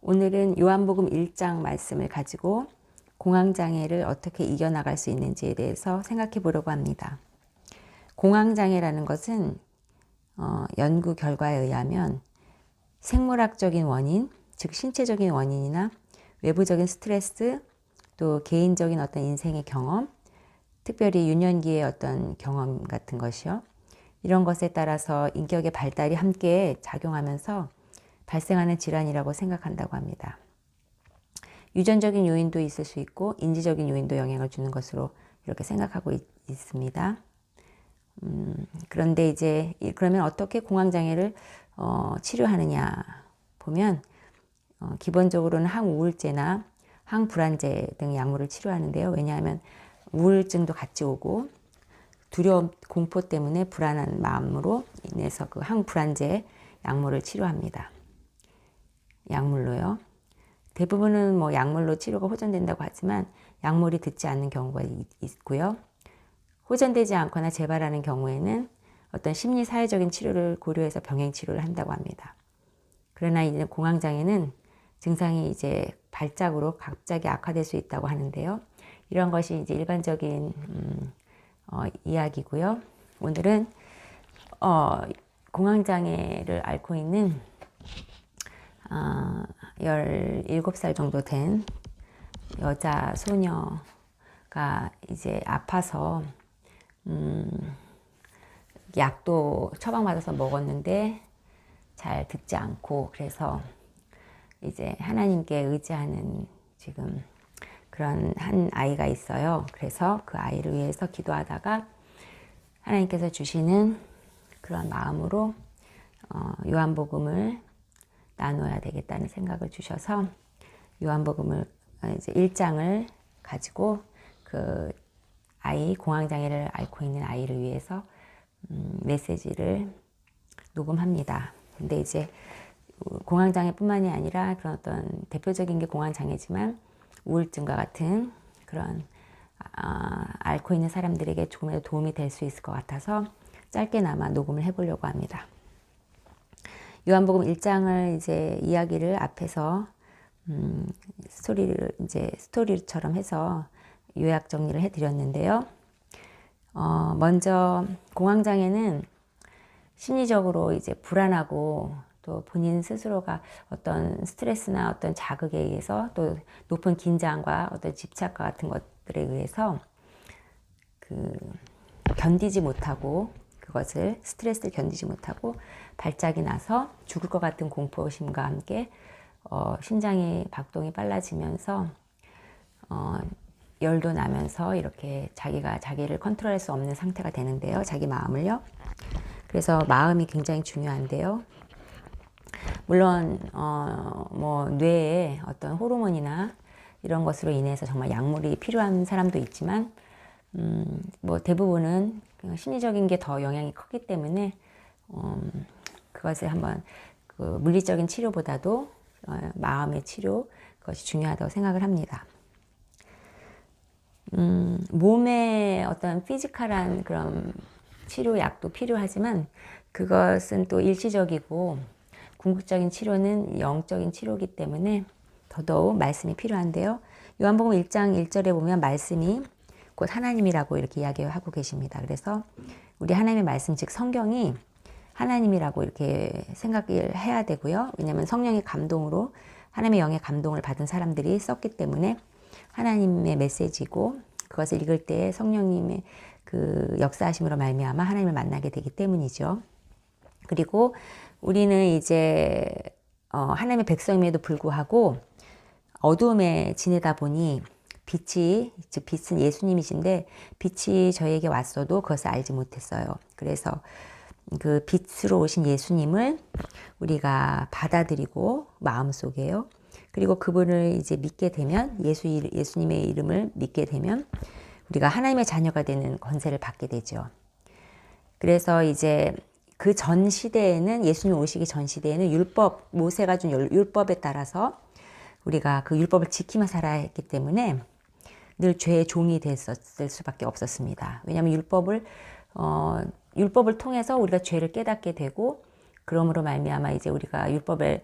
오늘은 요한복음 1장 말씀을 가지고 공황장애를 어떻게 이겨나갈 수 있는지에 대해서 생각해 보려고 합니다. 공황장애라는 것은 연구 결과에 의하면 생물학적인 원인, 즉 신체적인 원인이나 외부적인 스트레스, 또 개인적인 어떤 인생의 경험, 특별히 유년기의 어떤 경험 같은 것이요. 이런 것에 따라서 인격의 발달이 함께 작용하면서 발생하는 질환이라고 생각한다고 합니다. 유전적인 요인도 있을 수 있고 인지적인 요인도 영향을 주는 것으로 이렇게 생각하고 있습니다. 그런데 이제 그러면 어떻게 공황장애를 치료하느냐 보면 기본적으로는 항우울제나 항불안제 등 약물을 치료하는데요. 왜냐하면 우울증도 같이 오고 두려움, 공포 때문에 불안한 마음으로 인해서 그 항불안제 약물을 치료합니다. 약물로요. 대부분은 뭐 약물로 치료가 호전된다고 하지만 약물이 듣지 않는 경우가 있고요. 호전되지 않거나 재발하는 경우에는 어떤 심리 사회적인 치료를 고려해서 병행 치료를 한다고 합니다. 그러나 이제 공황장애는 증상이 이제 발작으로 갑자기 악화될 수 있다고 하는데요. 이런 것이 이제 일반적인 이야기고요. 오늘은 공황장애를 앓고 있는 17살 정도 된 여자 소녀가 이제 아파서 약도 처방받아서 먹었는데 잘 듣지 않고, 그래서 이제 하나님께 의지하는 지금 그런 한 아이가 있어요. 그래서 그 아이를 위해서 기도하다가 하나님께서 주시는 그런 마음으로 요한복음을 나눠야 되겠다는 생각을 주셔서 요한복음을 이제 1장을 가지고 그 아이, 공황장애를 앓고 있는 아이를 위해서 메시지를 녹음합니다. 근데 이제 공황장애뿐만이 아니라 그런 어떤 대표적인 게 공황장애지만 우울증과 같은 그런 앓고 있는 사람들에게 조금이라도 도움이 될 수 있을 것 같아서 짧게나마 녹음을 해보려고 합니다. 요한복음 1장을 이제 이야기를 앞에서 스토리처럼 해서 요약 정리를 해드렸는데요. 먼저 공황장애는 심리적으로 이제 불안하고 또 본인 스스로가 어떤 스트레스나 어떤 자극에 의해서 또 높은 긴장과 어떤 집착과 같은 것들에 의해서 견디지 못하고 그것을 스트레스를 견디지 못하고 발작이 나서 죽을 것 같은 공포심과 함께 심장의 박동이 빨라지면서 열도 나면서 이렇게 자기가 자기를 컨트롤할 수 없는 상태가 되는데요. 자기 마음을요. 그래서 마음이 굉장히 중요한데요. 물론 뭐 뇌에 어떤 호르몬이나 이런 것으로 인해서 정말 약물이 필요한 사람도 있지만 뭐 대부분은 심리적인 게 더 영향이 크기 때문에 그것을 한번 그 물리적인 치료보다도 마음의 치료, 그것이 중요하다고 생각을 합니다. 몸의 어떤 피지컬한 그런 치료약도 필요하지만 그것은 또 일시적이고 궁극적인 치료는 영적인 치료이기 때문에 더더욱 말씀이 필요한데요. 요한복음 1장 1절에 보면 말씀이 곧 하나님이라고 이렇게 이야기하고 계십니다. 그래서 우리 하나님의 말씀, 즉 성경이 하나님이라고 이렇게 생각을 해야 되고요. 왜냐하면 성령의 감동으로 하나님의 영의 감동을 받은 사람들이 썼기 때문에 하나님의 메시지고 그것을 읽을 때 성령님의 그 역사하심으로 말미암아 하나님을 만나게 되기 때문이죠. 그리고 우리는 이제 하나님의 백성임에도 불구하고 어두움에 지내다 보니 빛이, 즉 빛은 예수님이신데 빛이 저에게 왔어도 그것을 알지 못했어요. 그래서 그 빛으로 오신 예수님을 우리가 받아들이고 마음속에요. 그리고 그분을 이제 믿게 되면 예수님의 이름을 믿게 되면 우리가 하나님의 자녀가 되는 권세를 받게 되죠. 그래서 이제 그 전 시대에는 예수님 오시기 전 시대에는 율법, 모세가 준 율법에 따라서 우리가 그 율법을 지키며 살아야 했기 때문에 늘 죄의 종이 됐었을 수밖에 없었습니다. 왜냐하면 율법을 통해서 우리가 죄를 깨닫게 되고 그러므로 말미암아 이제 우리가 율법을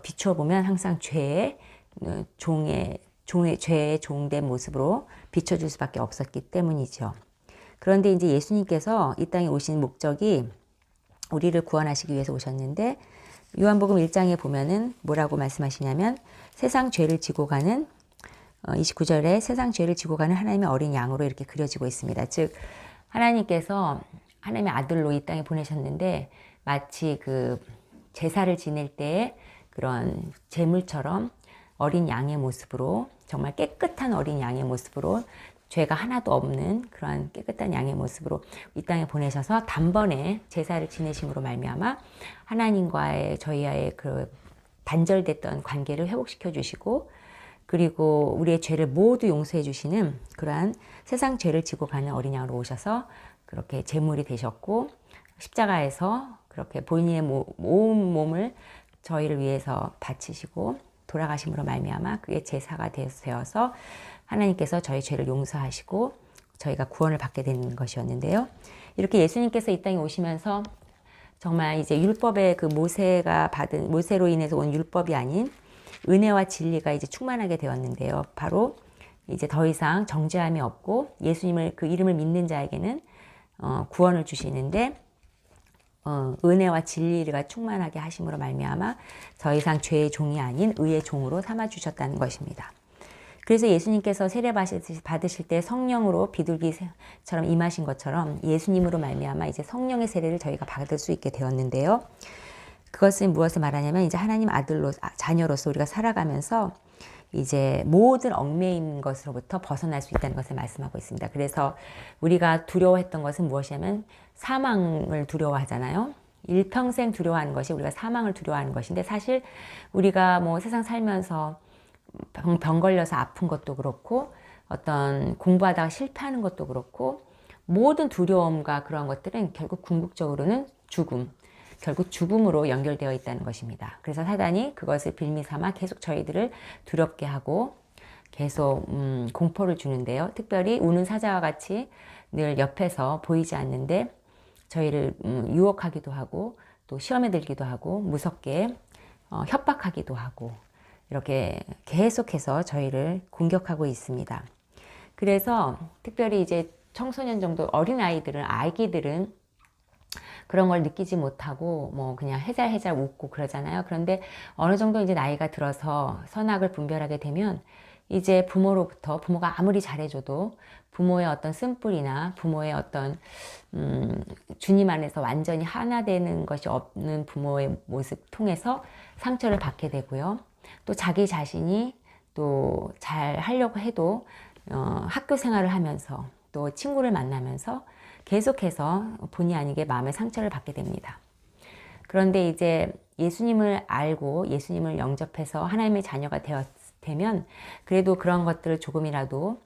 비추어 보면 항상 죄의 종된 모습으로 비춰줄 수밖에 없었기 때문이죠. 그런데 이제 예수님께서 이 땅에 오신 목적이 우리를 구원하시기 위해서 오셨는데, 요한복음 1장에 보면은 뭐라고 말씀하시냐면, 세상 죄를 지고 가는 29절에 세상 죄를 지고 가는 하나님의 어린 양으로 이렇게 그려지고 있습니다. 즉 하나님께서 하나님의 아들로 이 땅에 보내셨는데, 마치 그 제사를 지낼 때의 그런 제물처럼 어린 양의 모습으로, 정말 깨끗한 어린 양의 모습으로, 죄가 하나도 없는 그러한 깨끗한 양의 모습으로 이 땅에 보내셔서 단번에 제사를 지내심으로 말미암아 하나님과의 저희와의 그 단절됐던 관계를 회복시켜 주시고, 그리고 우리의 죄를 모두 용서해 주시는 그러한 세상 죄를 지고 가는 어린 양으로 오셔서 그렇게 제물이 되셨고, 십자가에서 그렇게 본인의 온 몸을 저희를 위해서 바치시고 돌아가심으로 말미암아 그의 제사가 되어서 하나님께서 저희 죄를 용서하시고 저희가 구원을 받게 되는 것이었는데요. 이렇게 예수님께서 이 땅에 오시면서 정말 이제 율법의 그 모세로 인해서 온 율법이 아닌 은혜와 진리가 이제 충만하게 되었는데요. 바로 이제 더 이상 정죄함이 없고 예수님을 그 이름을 믿는 자에게는 구원을 주시는데, 은혜와 진리가 충만하게 하심으로 말미암아 더 이상 죄의 종이 아닌 의의 종으로 삼아 주셨다는 것입니다. 그래서 예수님께서 세례 받으실 때 성령으로 비둘기처럼 임하신 것처럼 예수님으로 말미암아 이제 성령의 세례를 저희가 받을 수 있게 되었는데요. 그것은 무엇을 말하냐면, 이제 하나님 자녀로서 우리가 살아가면서 이제 모든 얽매인 것으로부터 벗어날 수 있다는 것을 말씀하고 있습니다. 그래서 우리가 두려워했던 것은 무엇이냐면 사망을 두려워하잖아요. 일평생 두려워하는 것이 우리가 사망을 두려워하는 것인데, 사실 우리가 뭐 세상 살면서 병 걸려서 아픈 것도 그렇고, 어떤 공부하다가 실패하는 것도 그렇고, 모든 두려움과 그런 것들은 결국 궁극적으로는 결국 죽음으로 연결되어 있다는 것입니다. 그래서 사단이 그것을 빌미삼아 계속 저희들을 두렵게 하고 계속 공포를 주는데요. 특별히 우는 사자와 같이 늘 옆에서 보이지 않는데 저희를 유혹하기도 하고, 또 시험에 들기도 하고, 무섭게 협박하기도 하고, 이렇게 계속해서 저희를 공격하고 있습니다. 그래서 특별히 이제 청소년 정도 어린아이들은, 아기들은 그런 걸 느끼지 못하고 뭐 그냥 해잘해잘 웃고 그러잖아요. 그런데 어느 정도 이제 나이가 들어서 선악을 분별하게 되면 이제 부모가 아무리 잘해줘도 부모의 어떤 쓴뿌리나 부모의 어떤 주님 안에서 완전히 하나 되는 것이 없는 부모의 모습 통해서 상처를 받게 되고요. 또 자기 자신이 또 잘 하려고 해도 학교 생활을 하면서 또 친구를 만나면서 계속해서 본의 아니게 마음의 상처를 받게 됩니다. 그런데 이제 예수님을 알고 예수님을 영접해서 하나님의 자녀가 되면 그래도 그런 것들을 조금이라도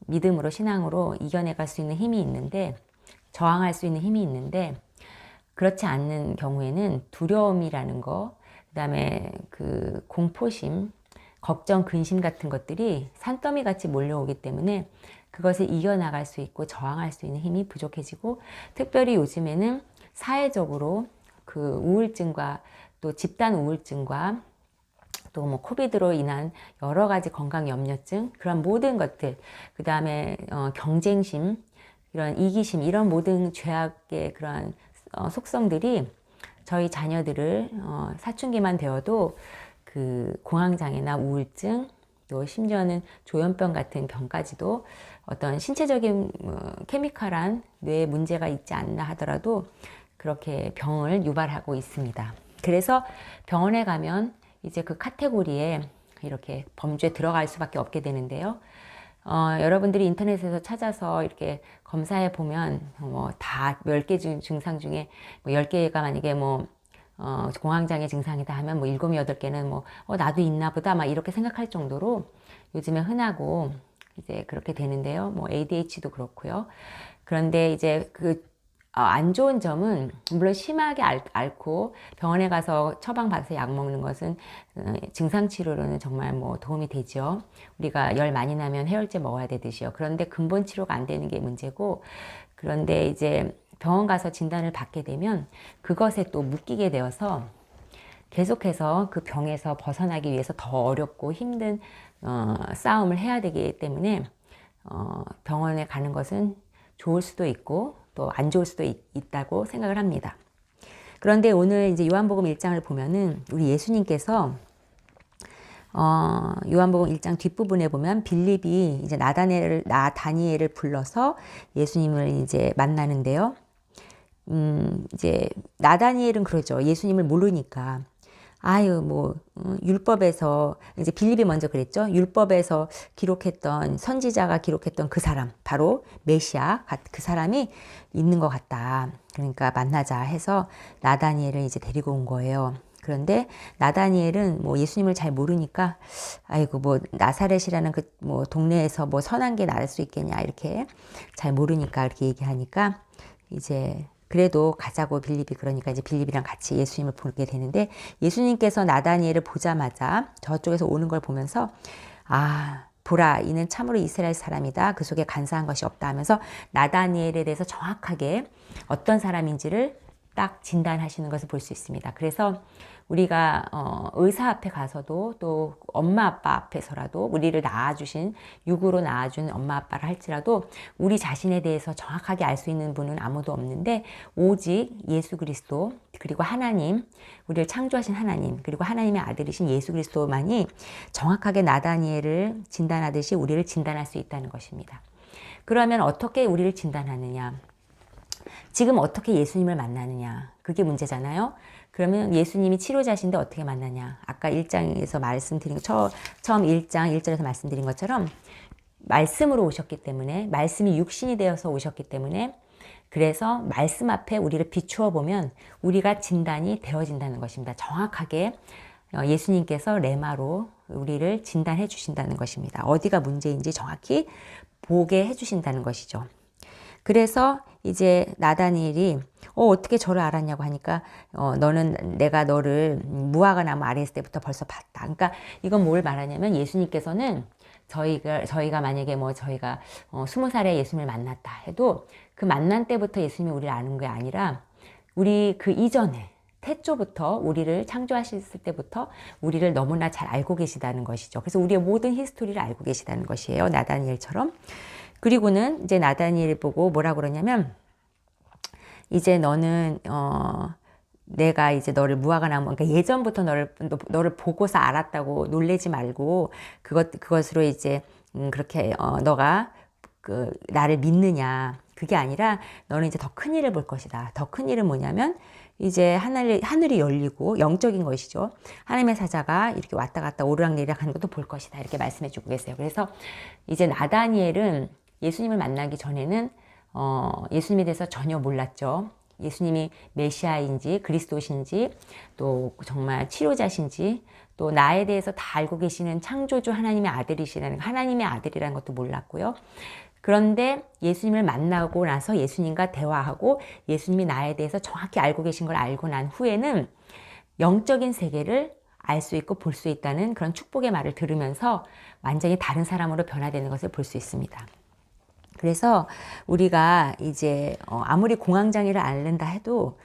믿음으로, 신앙으로 이겨내갈 수 있는 힘이 있는데, 저항할 수 있는 힘이 있는데, 그렇지 않는 경우에는 두려움이라는 거, 그 다음에 그 공포심, 걱정, 근심 같은 것들이 산더미 같이 몰려오기 때문에 그것을 이겨나갈 수 있고 저항할 수 있는 힘이 부족해지고, 특별히 요즘에는 사회적으로 그 우울증과 또 집단 우울증과 또 뭐 코비드로 인한 여러 가지 건강 염려증, 그런 모든 것들, 그 다음에 경쟁심, 이런 이기심, 이런 모든 죄악의 그런 속성들이 저희 자녀들을 사춘기만 되어도 그 공황장애나 우울증, 또 심지어는 조현병 같은 병까지도 어떤 신체적인 케미컬한 뇌에 문제가 있지 않나 하더라도 그렇게 병을 유발하고 있습니다. 그래서 병원에 가면 이제 그 카테고리에 이렇게 범죄에 들어갈 수밖에 없게 되는데요. 여러분들이 인터넷에서 찾아서 이렇게 검사해 보면 다 10개 증상 중에 10개가 만약에 공황장애 증상이다 하면 7, 8개는 나도 있나 보다 막 이렇게 생각할 정도로 요즘에 흔하고 이제 그렇게 되는데요. ADHD도 그렇고요. 그런데 이제 그 안 좋은 점은 물론 심하게 앓고 병원에 가서 처방받아서 약 먹는 것은 증상 치료로는 정말 뭐 도움이 되죠. 우리가 열 많이 나면 해열제 먹어야 되듯이요. 그런데 근본 치료가 안 되는 게 문제고, 그런데 이제 병원 가서 진단을 받게 되면 그것에 또 묶이게 되어서 계속해서 그 병에서 벗어나기 위해서 더 어렵고 힘든 싸움을 해야 되기 때문에 병원에 가는 것은 좋을 수도 있고 또 안 좋을 수도 있다고 생각을 합니다. 그런데 오늘 이제 요한복음 1장을 보면은 우리 예수님께서 요한복음 1장 뒷부분에 보면 빌립이 이제 나다니엘을 불러서 예수님을 이제 만나는데요. 이제 나다니엘은 그러죠. 예수님을 모르니까. 아유, 뭐, 율법에서, 이제 빌립이 먼저 그랬죠. 율법에서 기록했던, 선지자가 기록했던 그 사람, 바로 메시아, 그 사람이 있는 것 같다. 그러니까 만나자 해서 나다니엘을 이제 데리고 온 거예요. 그런데 나다니엘은 뭐 예수님을 잘 모르니까, 아이고, 뭐, 나사렛이라는 그 뭐 동네에서 뭐 선한 게 나을 수 있겠냐, 이렇게 잘 모르니까 이렇게 얘기하니까, 이제, 그래도 가자고 빌립이 그러니까 이제 빌립이랑 같이 예수님을 보게 되는데, 예수님께서 나다니엘을 보자마자 저쪽에서 오는 걸 보면서 보라, 이는 참으로 이스라엘 사람이다. 그 속에 간사한 것이 없다 하면서 나다니엘에 대해서 정확하게 어떤 사람인지를 딱 진단하시는 것을 볼 수 있습니다. 그래서 우리가 의사 앞에 가서도 또 엄마 아빠 앞에서라도 우리를 낳아주신, 육으로 낳아준 엄마 아빠를 할지라도 우리 자신에 대해서 정확하게 알 수 있는 분은 아무도 없는데 오직 예수 그리스도, 그리고 하나님, 우리를 창조하신 하나님, 그리고 하나님의 아들이신 예수 그리스도만이 정확하게 나다니엘을 진단하듯이 우리를 진단할 수 있다는 것입니다. 그러면 어떻게 우리를 진단하느냐? 지금 어떻게 예수님을 만나느냐? 그게 문제잖아요. 그러면 예수님이 치료자신데 어떻게 만나냐? 아까 1장에서 말씀드린 처음 1장 1절에서 말씀드린 것처럼 말씀으로 오셨기 때문에, 말씀이 육신이 되어서 오셨기 때문에, 그래서 말씀 앞에 우리를 비추어 보면 우리가 진단이 되어진다는 것입니다. 정확하게 예수님께서 레마로 우리를 진단해 주신다는 것입니다. 어디가 문제인지 정확히 보게 해 주신다는 것이죠. 그래서 이제 나다니엘이 어떻게 저를 알았냐고 하니까 내가 너를 무화과 나무 아래 있을 때부터 벌써 봤다. 그러니까 이건 뭘 말하냐면 예수님께서는 저희가 만약에 뭐 저희가 20살에 예수님을 만났다 해도 그 만난 때부터 예수님이 우리를 아는 게 아니라 우리 그 이전에 태초부터 우리를 창조하셨을 때부터 우리를 너무나 잘 알고 계시다는 것이죠. 그래서 우리의 모든 히스토리를 알고 계시다는 것이에요. 나다니엘처럼. 그리고는 이제 나다니엘 보고 뭐라 그러냐면, 이제 너는 내가 이제 너를 무화과 나무, 그러니까 예전부터 너를 보고서 알았다고 놀래지 말고 그것으로 이제 그렇게 너가 나를 믿느냐, 그게 아니라 너는 이제 더 큰 일을 볼 것이다. 더 큰 일은 뭐냐면 이제 하늘이 열리고 영적인 것이죠. 하나님의 사자가 이렇게 왔다 갔다 오르락내리락 하는 것도 볼 것이다. 이렇게 말씀해 주고 계세요. 그래서 이제 나다니엘은 예수님을 만나기 전에는 예수님에 대해서 전혀 몰랐죠. 예수님이 메시아인지 그리스도신지 또 정말 치료자신지 또 나에 대해서 다 알고 계시는 창조주 하나님의 하나님의 아들이라는 것도 몰랐고요. 그런데 예수님을 만나고 나서 예수님과 대화하고 예수님이 나에 대해서 정확히 알고 계신 걸 알고 난 후에는 영적인 세계를 알 수 있고 볼 수 있다는 그런 축복의 말을 들으면서 완전히 다른 사람으로 변화되는 것을 볼 수 있습니다. 그래서 우리가 이제 아무리 공황장애를 앓는다 해도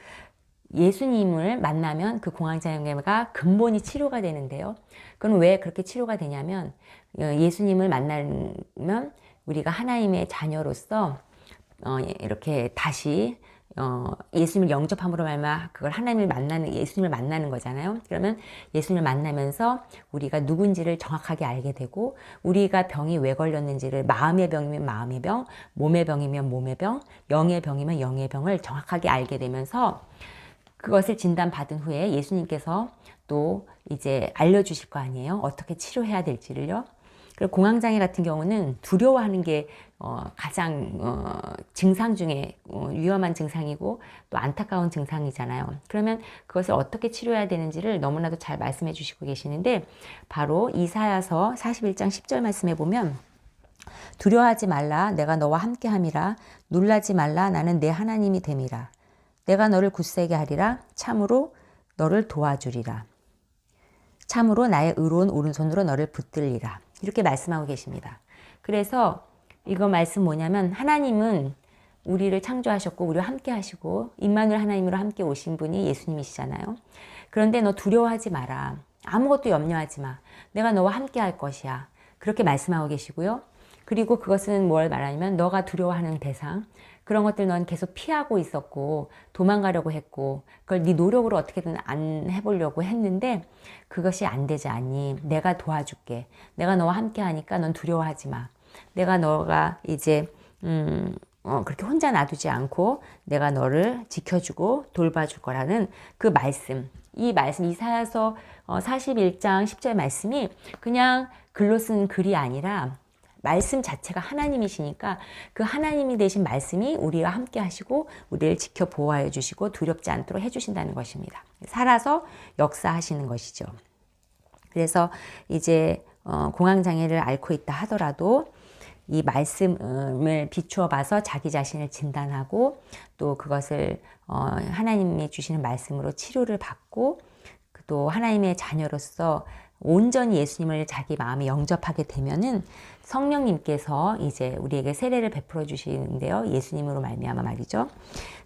예수님을 만나면 그 공황장애가 근본이 치료가 되는데요. 그럼 왜 그렇게 치료가 되냐면 예수님을 만나면 우리가 하나님의 자녀로서 이렇게 다시 예수님을 영접함으로 말미암아 그걸 예수님을 만나는 거잖아요. 그러면 예수님을 만나면서 우리가 누군지를 정확하게 알게 되고 우리가 병이 왜 걸렸는지를 마음의 병이면 마음의 병, 몸의 병이면 몸의 병, 영의 병이면 영의 병을 정확하게 알게 되면서 그것을 진단받은 후에 예수님께서 또 이제 알려주실 거 아니에요. 어떻게 치료해야 될지를요. 그리고 공황장애 같은 경우는 두려워하는 게 가장 증상 중에 위험한 증상이고 또 안타까운 증상이잖아요. 그러면 그것을 어떻게 치료해야 되는지를 너무나도 잘 말씀해 주시고 계시는데 바로 이사야서 41장 10절 말씀해 보면 두려워하지 말라. 내가 너와 함께함이라. 놀라지 말라. 나는 내 하나님이 됨이라. 내가 너를 굳세게 하리라. 참으로 너를 도와주리라. 참으로 나의 의로운 오른손으로 너를 붙들리라. 이렇게 말씀하고 계십니다. 그래서 이거 말씀 뭐냐면 하나님은 우리를 창조하셨고 우리와 함께 하시고 임마누엘 하나님으로 함께 오신 분이 예수님이시잖아요. 그런데 너 두려워하지 마라. 아무것도 염려하지 마. 내가 너와 함께 할 것이야. 그렇게 말씀하고 계시고요. 그리고 그것은 뭘 말하냐면 너가 두려워하는 대상, 그런 것들 넌 계속 피하고 있었고 도망가려고 했고 그걸 네 노력으로 어떻게든 안 해보려고 했는데 그것이 안 되지 않니? 내가 도와줄게. 내가 너와 함께 하니까 넌 두려워하지 마. 내가 너가 이제 그렇게 혼자 놔두지 않고 내가 너를 지켜주고 돌봐줄 거라는 그 말씀. 이 말씀 이사야서 41장 10절 말씀이 그냥 글로 쓴 글이 아니라 말씀 자체가 하나님이시니까 그 하나님이 되신 말씀이 우리와 함께 하시고 우리를 지켜 보호하여 주시고 두렵지 않도록 해주신다는 것입니다. 살아서 역사하시는 것이죠. 그래서 이제 공황장애를 앓고 있다 하더라도 이 말씀을 비추어 봐서 자기 자신을 진단하고 또 그것을 하나님이 주시는 말씀으로 치료를 받고 또 하나님의 자녀로서 온전히 예수님을 자기 마음에 영접하게 되면은 성령님께서 이제 우리에게 세례를 베풀어 주시는데요. 예수님으로 말미암아 말이죠.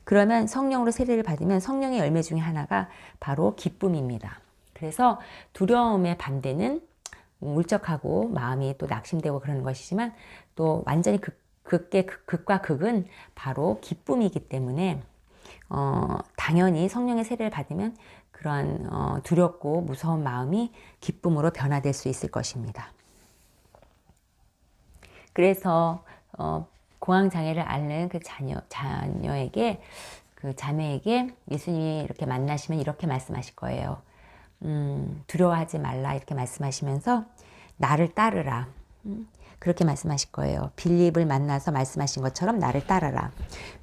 그러면 성령으로 세례를 받으면 성령의 열매 중에 하나가 바로 기쁨입니다. 그래서 두려움의 반대는 울적하고 마음이 또 낙심되고 그러는 것이지만 또 완전히 극과 극은 바로 기쁨이기 때문에 당연히 성령의 세례를 받으면 그런 두렵고 무서운 마음이 기쁨으로 변화될 수 있을 것입니다. 그래서 공황장애를 앓는 그 자녀에게 그 자매에게 예수님이 이렇게 만나시면 이렇게 말씀하실 거예요. 두려워하지 말라 이렇게 말씀하시면서 나를 따르라. 그렇게 말씀하실 거예요. 빌립을 만나서 말씀하신 것처럼 나를 따르라.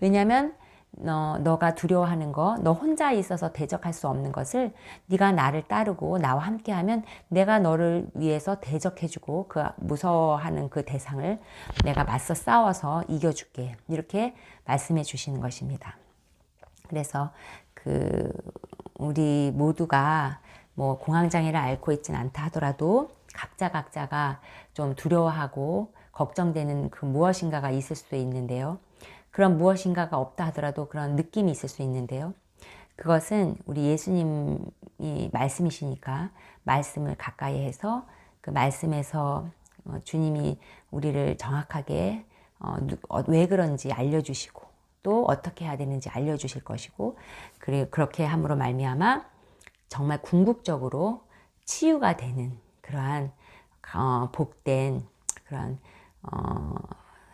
왜냐하면 너가 두려워하는 거, 너 혼자 있어서 대적할 수 없는 것을 네가 나를 따르고 나와 함께하면 내가 너를 위해서 대적해주고 그 무서워하는 그 대상을 내가 맞서 싸워서 이겨줄게. 이렇게 말씀해 주시는 것입니다. 그래서 우리 모두가 뭐 공황장애를 앓고 있지는 않다 하더라도 각자가 좀 두려워하고 걱정되는 그 무엇인가가 있을 수도 있는데요. 그런 무엇인가가 없다 하더라도 그런 느낌이 있을 수 있는데요. 그것은 우리 예수님이 말씀이시니까 말씀을 가까이 해서 그 말씀에서 주님이 우리를 정확하게 왜 그런지 알려주시고 또 어떻게 해야 되는지 알려주실 것이고 그렇게 함으로 말미암아 정말 궁극적으로 치유가 되는 그러한 복된 그런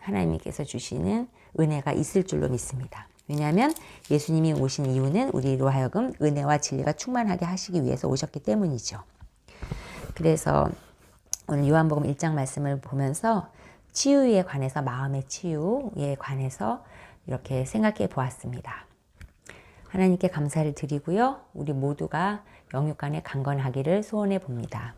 하나님께서 주시는 은혜가 있을 줄로 믿습니다. 왜냐하면 예수님이 오신 이유는 우리로 하여금 은혜와 진리가 충만하게 하시기 위해서 오셨기 때문이죠. 그래서 오늘 요한복음 1장 말씀을 보면서 치유에 관해서 마음의 치유에 관해서 이렇게 생각해 보았습니다. 하나님께 감사를 드리고요. 우리 모두가 영육간에 강건하기를 소원해 봅니다.